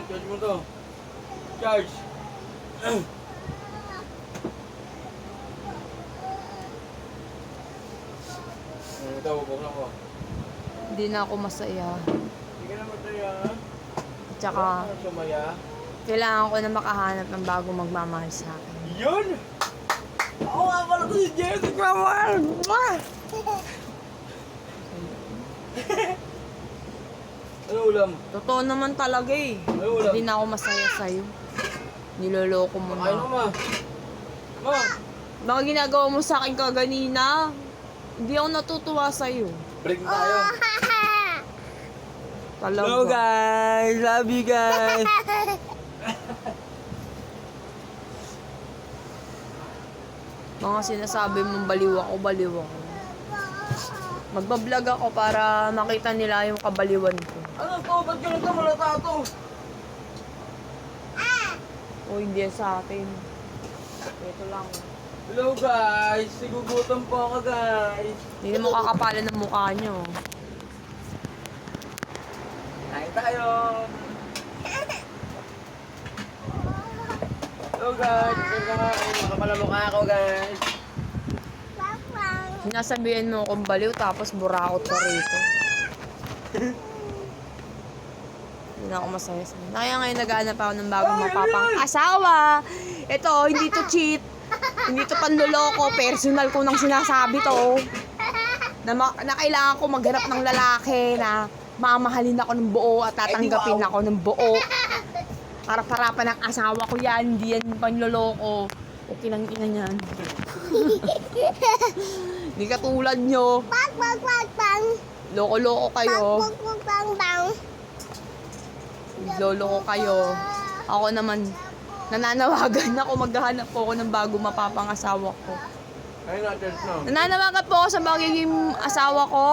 charge mo to. Charge. Ito, bubuksan ko. Hindi na ako masaya. Hindi ka na masaya. At saka, Sumaya. kailangan ko na makahanap ng bago magmamahal sa akin. Yun! Ako nga pala to si Jessica Mamahal! Ano ulam? Totoo naman talaga eh. Ano ulam? Hindi na ako masaya sa'yo. Niloloko mo Kain ko, na. ma. Ma! Baka ginagawa mo sa akin kaganina. Hindi ako natutuwa sa'yo. Break na tayo. Talaga. Hello guys! Love you guys! Mga sinasabi mong baliw ako, baliw ako. Magbablog ako para makita nila yung kabaliwan ko. Ano to? Ba't ganito? Malata to? O hindi yan sa atin. Ito lang. Hello guys! Sigugutom po ako guys! Hindi na mo kakapalan ng mukha nyo. Kain tayo! Hello guys! Makapala mukha ako guys! Sinasabihan mo akong baliw tapos burakot ka rito. Hindi na ako masaya sa'yo. Kaya ngayon naghahanap ako ng bagong mapapang asawa. Ito, hindi to cheat. Hindi to panloloko. Personal ko nang sinasabi to. Na kailangan ko maghanap ng lalaki na mamahalin ako ng buo at tatanggapin ako ng buo. Harap-harapan ng asawa ko yan. Hindi yan panloloko. Okay lang ina niyan. Hindi katulad nyo. Loko-loko kayo. Lolo ko kayo. Ako naman, nananawagan ako, maghahanap po ako ng bago mapapangasawa ko. Ayun natin no? Nananawagan po ako sa magiging asawa ko.